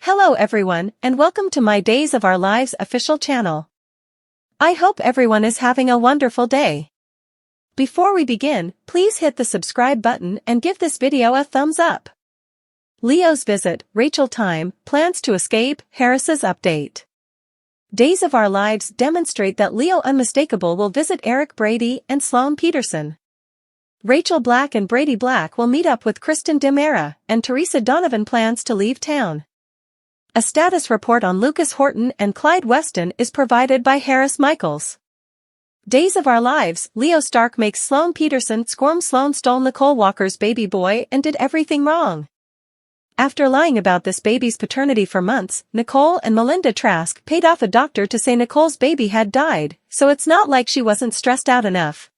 Hello everyone, and welcome to my Days of Our Lives official channel. I hope everyone is having a wonderful day. Before we begin, please hit the subscribe button and give this video a thumbs up. Leo's visit, Rachel time, plans to escape, Harris's update. Days of Our Lives demonstrate that Leo Unmistakable will visit Eric Brady and Sloane Peterson. Rachel Black and Brady Black will meet up with Kristen DiMera, and Teresa Donovan plans to leave town. A status report on Lucas Horton and Clyde Weston is provided by Harris Michaels. Days of Our Lives, Leo Stark makes Sloane Peterson squirm. Sloane stole Nicole Walker's baby boy and did everything wrong. After lying about this baby's paternity for months, Nicole and Melinda Trask paid off a doctor to say Nicole's baby had died, so it's not like she wasn't stressed out enough.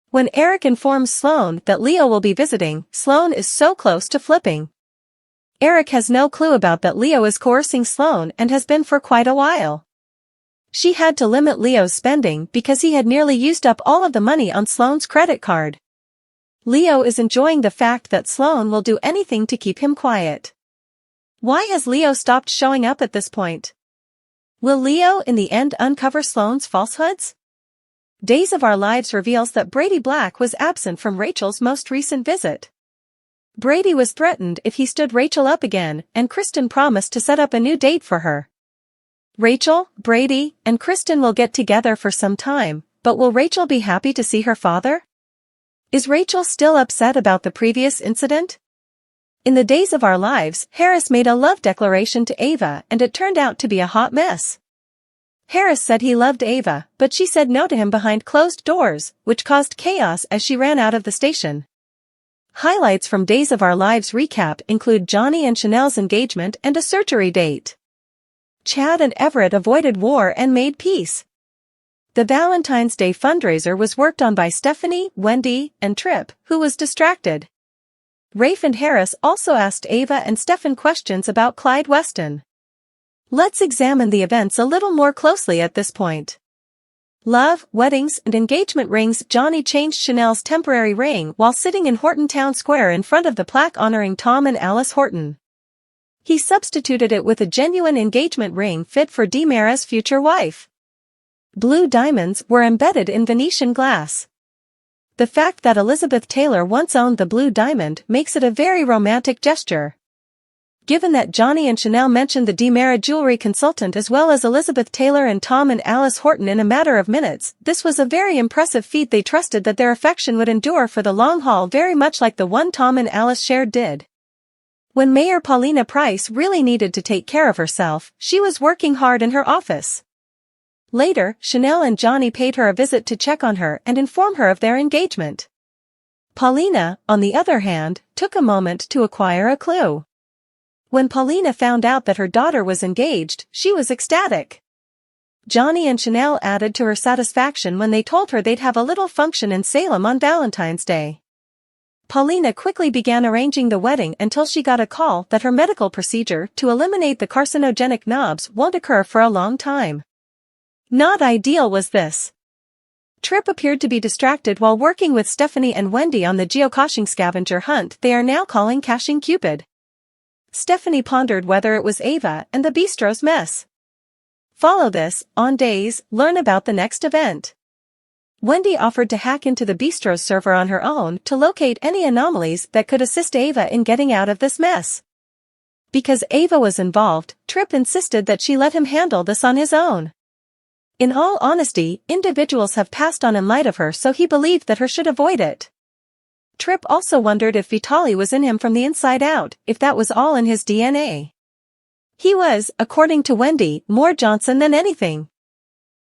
When Eric informs Sloane that Leo will be visiting, Sloane is so close to flipping. Eric has no clue about that Leo is coercing Sloane and has been for quite a while. She had to limit Leo's spending because he had nearly used up all of the money on Sloane's credit card. Leo is enjoying the fact that Sloane will do anything to keep him quiet. Why has Leo stopped showing up at this point? Will Leo in the end uncover Sloane's falsehoods? Days of Our Lives reveals that Brady Black was absent from Rachel's most recent visit. Brady was threatened if he stood Rachel up again, and Kristen promised to set up a new date for her. Rachel, Brady, and Kristen will get together for some time, but will Rachel be happy to see her father? Is Rachel still upset about the previous incident? In the Days of Our Lives, Harris made a love declaration to Ava and it turned out to be a hot mess. Harris said he loved Ava, but she said no to him behind closed doors, which caused chaos as she ran out of the station. Highlights from Days of Our Lives recap include Johnny and Chanel's engagement and a surgery date. Chad and Everett avoided war and made peace. The Valentine's Day fundraiser was worked on by Stephanie, Wendy, and Tripp, who was distracted. Rafe and Harris also asked Ava and Stefan questions about Clyde Weston. Let's examine the events a little more closely at this point. Love, weddings, and engagement rings. Johnny changed Chanel's temporary ring while sitting in Horton Town Square in front of the plaque honoring Tom and Alice Horton. He substituted it with a genuine engagement ring fit for DiMera's future wife. Blue diamonds were embedded in Venetian glass. The fact that Elizabeth Taylor once owned the blue diamond makes it a very romantic gesture. Given that Johnny and Chanel mentioned the DiMera jewelry consultant as well as Elizabeth Taylor and Tom and Alice Horton in a matter of minutes, this was a very impressive feat. They trusted that their affection would endure for the long haul, very much like the one Tom and Alice shared did. When Mayor Paulina Price really needed to take care of herself, she was working hard in her office. Later, Chanel and Johnny paid her a visit to check on her and inform her of their engagement. Paulina, on the other hand, took a moment to acquire a clue. When Paulina found out that her daughter was engaged, she was ecstatic. Johnny and Chanel added to her satisfaction when they told her they'd have a little function in Salem on Valentine's Day. Paulina quickly began arranging the wedding until she got a call that her medical procedure to eliminate the carcinogenic knobs won't occur for a long time. Not ideal was this. Tripp appeared to be distracted while working with Stephanie and Wendy on the geocaching scavenger hunt they are now calling Caching Cupid. Stephanie pondered whether it was Ava and the bistro's mess. Follow this, on Days, learn about the next event. Wendy offered to hack into the bistro's server on her own to locate any anomalies that could assist Ava in getting out of this mess. Because Ava was involved, Tripp insisted that she let him handle this on his own. In all honesty, individuals have passed on in light of her, so he believed that her should avoid it. Tripp also wondered if Vitali was in him from the inside out, if that was all in his DNA. He was, according to Wendy, more Johnson than anything.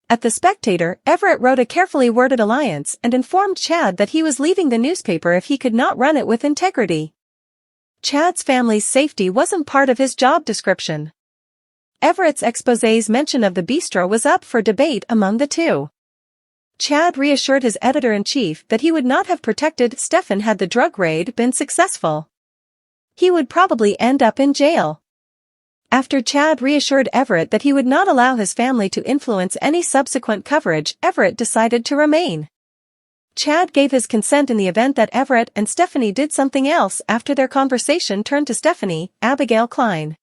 At The Spectator, Everett wrote a carefully worded alliance and informed Chad that he was leaving the newspaper if he could not run it with integrity. Chad's family's safety wasn't part of his job description. Everett's exposé's mention of the bistro was up for debate among the two. Chad reassured his editor-in-chief that he would not have protected Stefan had the drug raid been successful. He would probably end up in jail. After Chad reassured Everett that he would not allow his family to influence any subsequent coverage, Everett decided to remain. Chad gave his consent in the event that Everett and Stephanie did something else after their conversation turned to Stephanie, Abigail Klein.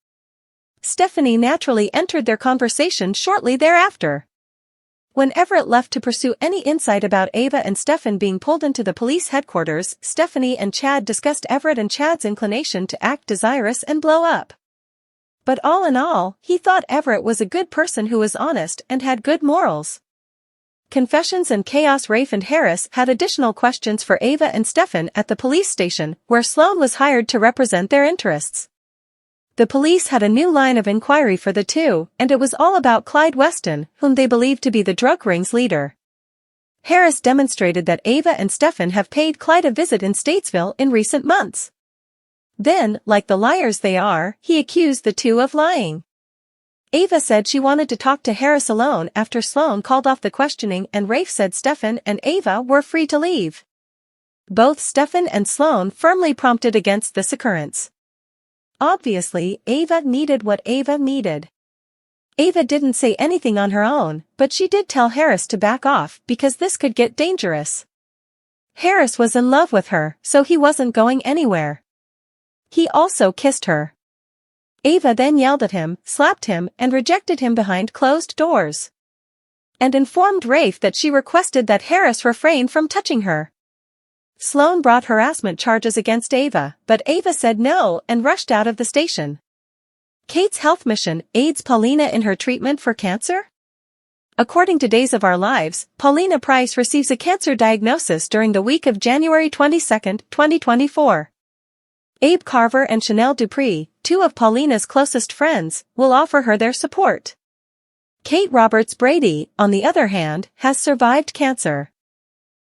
Stephanie naturally entered their conversation shortly thereafter. When Everett left to pursue any insight about Ava and Stefan being pulled into the police headquarters, Stephanie and Chad discussed Everett and Chad's inclination to act desirous and blow up. But all in all, he thought Everett was a good person who was honest and had good morals. Confessions and chaos. Rafe and Harris had additional questions for Ava and Stefan at the police station, where Sloan was hired to represent their interests. The police had a new line of inquiry for the two, and it was all about Clyde Weston, whom they believed to be the drug ring's leader. Harris demonstrated that Ava and Stefan have paid Clyde a visit in Statesville in recent months. Then, like the liars they are, he accused the two of lying. Ava said she wanted to talk to Harris alone after Sloan called off the questioning, and Rafe said Stefan and Ava were free to leave. Both Stefan and Sloan firmly prompted against this occurrence. Obviously, Ava needed what Ava needed. Ava didn't say anything on her own, but she did tell Harris to back off because this could get dangerous. Harris was in love with her, so he wasn't going anywhere. He also kissed her. Ava then yelled at him, slapped him, and rejected him behind closed doors. And informed Rafe that she requested that Harris refrain from touching her. Sloan brought harassment charges against Ava, but Ava said no and rushed out of the station. Kate's health mission aids Paulina in her treatment for cancer? According to Days of Our Lives, Paulina Price receives a cancer diagnosis during the week of January 22, 2024. Abe Carver and Chanel Dupree, two of Paulina's closest friends, will offer her their support. Kate Roberts Brady, on the other hand, has survived cancer.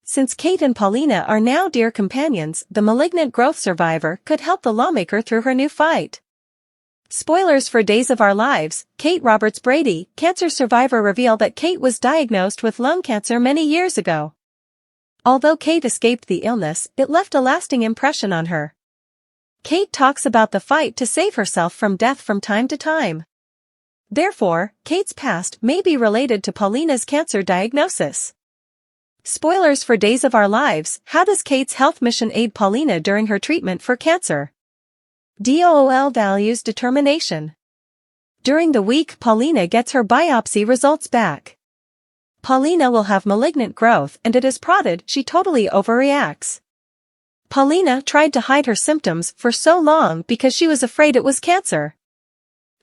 Since Kate and Paulina are now dear companions, the malignant growth survivor could help the lawmaker through her new fight. Spoilers for Days of Our Lives. Kate Roberts Brady, cancer survivor, reveal that Kate was diagnosed with lung cancer many years ago. Although Kate escaped the illness, it left a lasting impression on her. Kate talks about the fight to save herself from death from time to time. Therefore, Kate's past may be related to Paulina's cancer diagnosis. Spoilers for Days of Our Lives. How does Kate's health mission aid Paulina during her treatment for cancer? DOOL values determination. During the week Paulina gets her biopsy results back. Paulina will have malignant growth and it is prodded she totally overreacts. Paulina tried to hide her symptoms for so long because she was afraid it was cancer.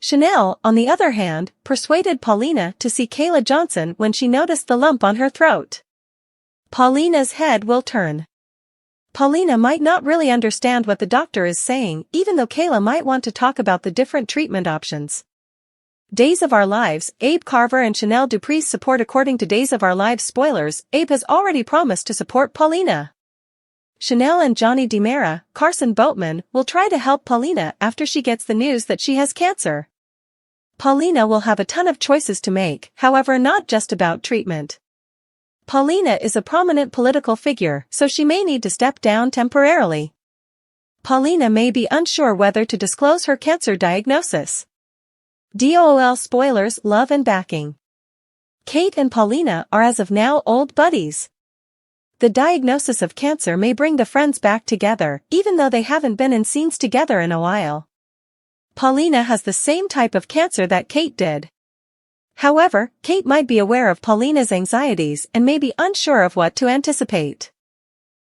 Chanel, on the other hand, persuaded Paulina to see Kayla Johnson when she noticed the lump on her throat. Paulina's head will turn. Paulina might not really understand what the doctor is saying, even though Kayla might want to talk about the different treatment options. Days of Our Lives. Abe Carver and Chanel Dupree's support. According to Days of Our Lives spoilers, Abe has already promised to support Paulina. Chanel and Johnny DiMera, Carson Boatman, will try to help Paulina after she gets the news that she has cancer. Paulina will have a ton of choices to make, however, not just about treatment. Paulina is a prominent political figure, so she may need to step down temporarily. Paulina may be unsure whether to disclose her cancer diagnosis. DOOL spoilers. Love and backing. Kate and Paulina are as of now old buddies. The diagnosis of cancer may bring the friends back together, even though they haven't been in scenes together in a while. Paulina has the same type of cancer that Kate did. However, Kate might be aware of Paulina's anxieties and may be unsure of what to anticipate.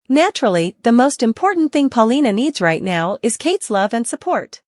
Naturally, the most important thing Paulina needs right now is Kate's love and support.